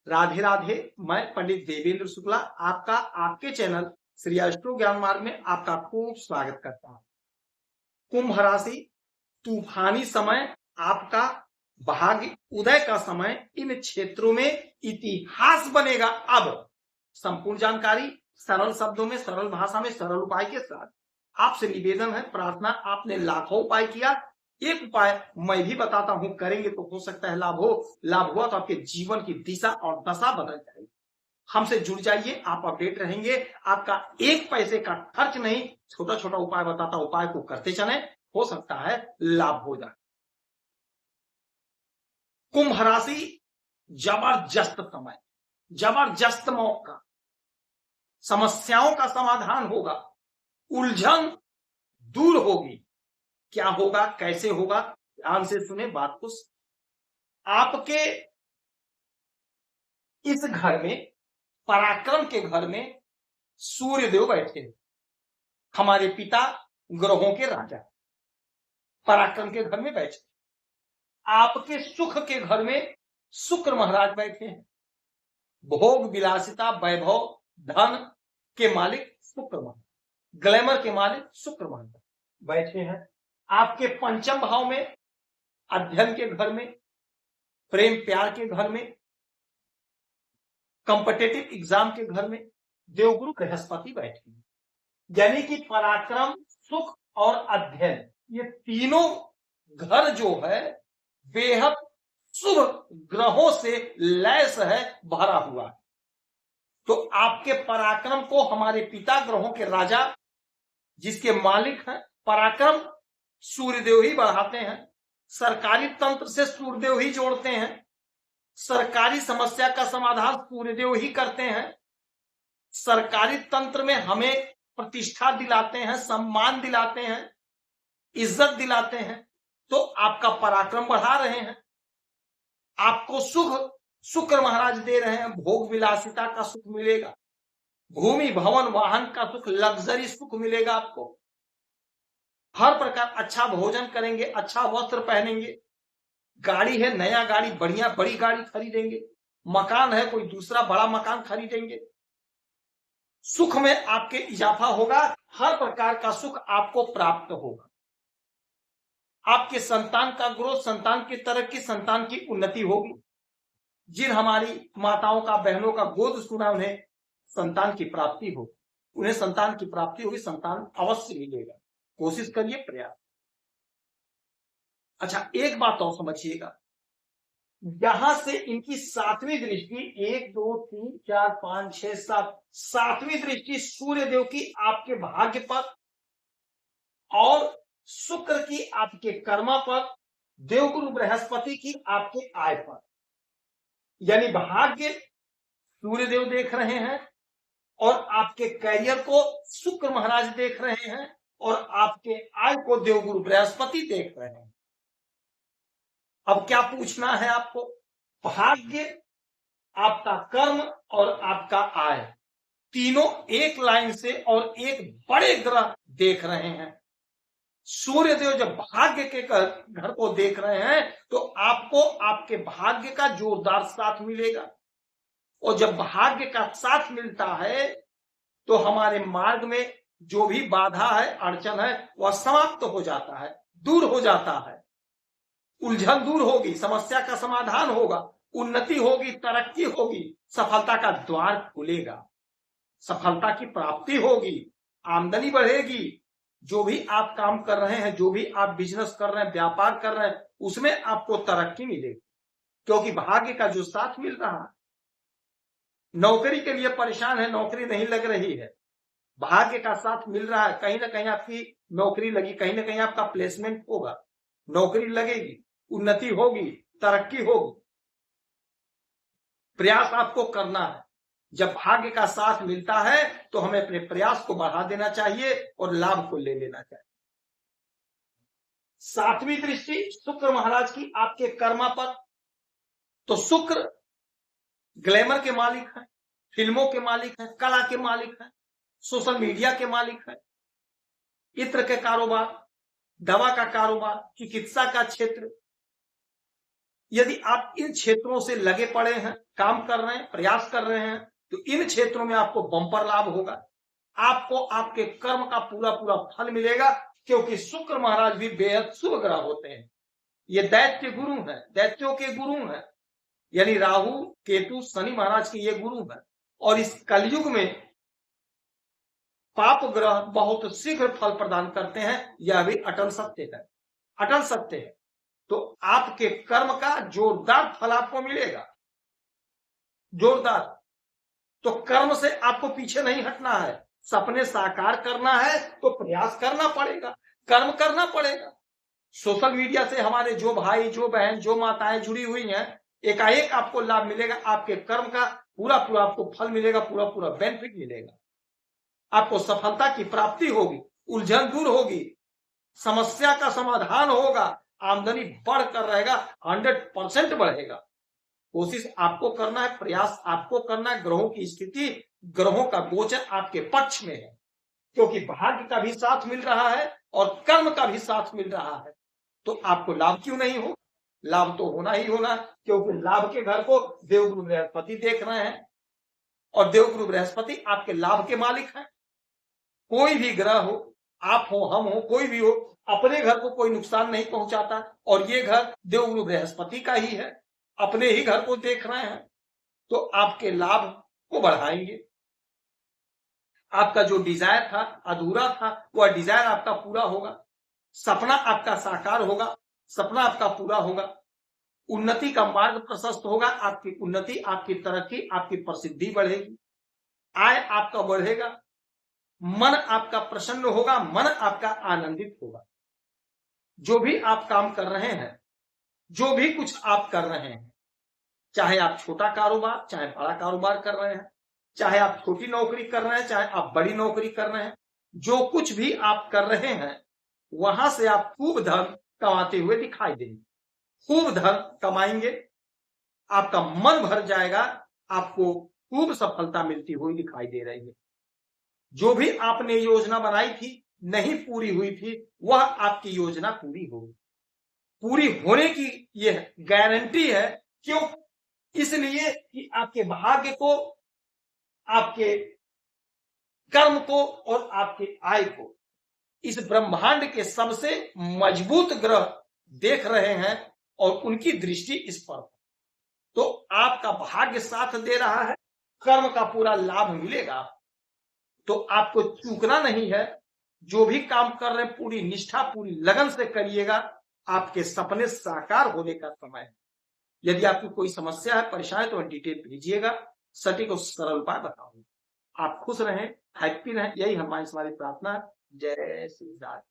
राधे राधे। मैं पंडित देवेंद्र शुक्ला आपका आपके चैनल श्री अष्टो ज्ञान मार्ग में आपका खूब स्वागत करता हूं। कुंभ राशि, तूफानी समय, आपका भाग्य उदय का समय, इन क्षेत्रों में इतिहास बनेगा। अब संपूर्ण जानकारी सरल शब्दों में, सरल भाषा में, सरल उपाय के साथ आपसे निवेदन है, प्रार्थना। आपने लाखों उपाय किया, एक उपाय मैं भी बताता हूं, करेंगे तो हो सकता है लाभ हो। लाभ हुआ तो आपके जीवन की दिशा और दशा बदल जाएगी। हमसे जुड़ जाइए, आप अपडेट रहेंगे। आपका एक पैसे का खर्च नहीं, छोटा छोटा उपाय बताता, उपाय को करते चले, हो सकता है लाभ हो जाए। कुंभ राशि, जबरदस्त समय, जबरदस्त मौका, समस्याओं का समाधान होगा, उलझन दूर होगी। क्या होगा, कैसे होगा, ध्यान से सुने बात को। आपके इस घर में, पराक्रम के घर में सूर्यदेव बैठे हैं, हमारे पिता ग्रहों के राजा, पराक्रम के घर में बैठे। आपके सुख के घर में शुक्र महाराज बैठे हैं, भोग विलासिता वैभव धन के मालिक शुक्र महाराज, ग्लैमर के मालिक शुक्र महाराज बैठे हैं। आपके पंचम भाव में, अध्ययन के घर में, प्रेम प्यार के घर में, कॉम्पिटिटिव एग्जाम के घर में देवगुरु बृहस्पति बैठे हैं। यानी कि पराक्रम, सुख और अध्ययन, ये तीनों घर जो है बेहद शुभ ग्रहों से लैस है, भरा हुआ है। तो आपके पराक्रम को हमारे पिता ग्रहों के राजा, जिसके मालिक हैं, पराक्रम सूर्यदेव ही बढ़ाते हैं। सरकारी तंत्र से सूर्यदेव ही जोड़ते हैं, सरकारी समस्या का समाधान सूर्यदेव ही करते हैं। सरकारी तंत्र में हमें प्रतिष्ठा दिलाते हैं, सम्मान दिलाते हैं, इज्जत दिलाते हैं। तो आपका पराक्रम बढ़ा रहे हैं, आपको सुख शुक्र महाराज दे रहे हैं, भोग विलासिता का सुख मिलेगा, भूमि भवन वाहन का सुख, लग्जरी सुख मिलेगा आपको। हर प्रकार अच्छा भोजन करेंगे, अच्छा वस्त्र पहनेंगे, गाड़ी है नया गाड़ी, बढ़िया बड़ी गाड़ी खरीदेंगे, मकान है कोई दूसरा बड़ा मकान खरीदेंगे। सुख में आपके इजाफा होगा, हर प्रकार का सुख आपको प्राप्त होगा। आपके संतान का ग्रोथ, संतान की तरक्की, संतान की उन्नति होगी। जिन हमारी माताओं का, बहनों का गोद सुना, उन्हें संतान की प्राप्ति हो, उन्हें संतान की प्राप्ति होगी, संतान अवश्य मिलेगा। कोशिश करिए, प्रयास। अच्छा, एक बात और समझिएगा, यहां से इनकी सातवीं दृष्टि, 1 2 3 4 5 6 7, सातवीं दृष्टि सूर्यदेव की आपके भाग्य पर और शुक्र की आपके कर्मा पर, देवगुरु बृहस्पति की आपके आय पर। यानी भाग्य सूर्यदेव देख रहे हैं और आपके कैरियर को शुक्र महाराज देख रहे हैं और आपके आय को देवगुरु बृहस्पति देख रहे हैं। अब क्या पूछना है आपको, भाग्य, आपका कर्म और आपका आय, तीनों एक लाइन से और एक बड़े ग्रह देख रहे हैं। सूर्यदेव जब भाग्य के घर को देख रहे हैं तो आपको आपके भाग्य का जोरदार साथ मिलेगा। और जब भाग्य का साथ मिलता है तो हमारे मार्ग में जो भी बाधा है, अड़चन है, वह समाप्त हो जाता है, दूर हो जाता है। उलझन दूर होगी, समस्या का समाधान होगा, उन्नति होगी, तरक्की होगी, सफलता का द्वार खुलेगा, सफलता की प्राप्ति होगी, आमदनी बढ़ेगी। जो भी आप काम कर रहे हैं, जो भी आप बिजनेस कर रहे हैं, व्यापार कर रहे हैं, उसमें आपको तरक्की मिलेगी, क्योंकि भाग्य का जो साथ मिल रहा है। नौकरी के लिए परेशान है, नौकरी नहीं लग रही है, भाग्य का साथ मिल रहा है, कहीं ना कहीं आपकी नौकरी लगी, कहीं ना कहीं आपका प्लेसमेंट होगा, नौकरी लगेगी, उन्नति होगी, तरक्की होगी। प्रयास आपको करना है। जब भाग्य का साथ मिलता है तो हमें अपने प्रयास को बढ़ा देना चाहिए और लाभ को ले लेना चाहिए। सातवीं दृष्टि शुक्र महाराज की आपके कर्मा पर, तो शुक्र ग्लैमर के मालिक हैं, फिल्मों के मालिक हैं, कला के मालिक हैं, सोशल मीडिया के मालिक हैं, इत्र के कारोबार, दवा का कारोबार, चिकित्सा का क्षेत्र, यदि आप इन क्षेत्रों से लगे पड़े हैं, काम कर रहे हैं, प्रयास कर रहे हैं, तो इन क्षेत्रों में आपको बम्पर लाभ होगा। आपको आपके कर्म का पूरा पूरा फल मिलेगा, क्योंकि शुक्र महाराज भी बेहद शुभ ग्रह होते हैं। ये दैत्य गुरु हैं, दैत्यों के गुरु हैं, यानी राहु केतु शनि महाराज के ये गुरु हैं। और इस कलयुग में पाप ग्रह बहुत शीघ्र फल प्रदान करते हैं, यह भी अटल सत्य है, अटल सत्य है। तो आपके कर्म का जोरदार फल आपको मिलेगा, जोरदार। तो कर्म से आपको पीछे नहीं हटना है, सपने साकार करना है तो प्रयास करना पड़ेगा, कर्म करना पड़ेगा। सोशल मीडिया से हमारे जो भाई, जो बहन, जो माताएं जुड़ी हुई हैं, एकाएक आपको लाभ मिलेगा, आपके कर्म का पूरा पूरा आपको फल मिलेगा, पूरा पूरा बेनिफिट मिलेगा, आपको सफलता की प्राप्ति होगी, उलझन दूर होगी, समस्या का समाधान होगा, आमदनी बढ़कर रहेगा, 100% बढ़ेगा। कोशिश आपको करना है, प्रयास आपको करना है। ग्रहों की स्थिति, ग्रहों का गोचर आपके पक्ष में है, क्योंकि भाग्य का भी साथ मिल रहा है और कर्म का भी साथ मिल रहा है। तो आपको लाभ क्यों नहीं हो? लाभ तो होना ही होना, क्योंकि लाभ के घर को देवगुरु बृहस्पति देख रहे हैं, और देवगुरु बृहस्पति आपके लाभ के मालिक हैं। कोई भी ग्रह हो, आप हो, हम हो, कोई भी हो, अपने घर को कोई नुकसान नहीं पहुंचाता, और ये घर देवगुरु बृहस्पति का ही है, अपने ही घर को देख रहे हैं, तो आपके लाभ को बढ़ाएंगे। आपका जो डिजायर था, अधूरा था, वह डिजायर आपका पूरा होगा, सपना आपका साकार होगा, सपना आपका पूरा होगा, उन्नति का मार्ग प्रशस्त होगा, आपकी उन्नति, आपकी तरक्की, आपकी प्रसिद्धि बढ़ेगी, आय आपका बढ़ेगा, मन आपका प्रसन्न होगा, मन आपका आनंदित होगा। जो भी आप काम कर रहे हैं, जो भी कुछ आप कर रहे हैं, चाहे आप छोटा कारोबार, चाहे बड़ा कारोबार कर रहे हैं, चाहे आप छोटी नौकरी कर रहे हैं, चाहे आप बड़ी नौकरी कर रहे हैं, जो कुछ भी आप कर रहे हैं, वहां से आप खूब धन कमाते हुए दिखाई देंगे, खूब धन कमाएंगे, आपका मन भर जाएगा, आपको खूब सफलता मिलती हुई दिखाई दे रही है। जो भी आपने योजना बनाई थी, नहीं पूरी हुई थी, वह आपकी योजना पूरी होगी, पूरी होने की यह गारंटी है। क्यों? इसलिए कि आपके भाग्य को, आपके कर्म को और आपके आय को इस ब्रह्मांड के सबसे मजबूत ग्रह देख रहे हैं, और उनकी दृष्टि इस पर। तो आपका भाग्य साथ दे रहा है, कर्म का पूरा लाभ मिलेगा। तो आपको चूकना नहीं है, जो भी काम कर रहे हैं पूरी निष्ठा, पूरी लगन से करिएगा, आपके सपने साकार होने का समय है। यदि आपकी कोई समस्या है, परेशान है, तो डिटेल भेजिएगा, सटीक और सरल उपाय बताऊंगा। आप खुश रहें, हैप्पी रहें, यही हमारी प्रार्थना है। जय श्री राम।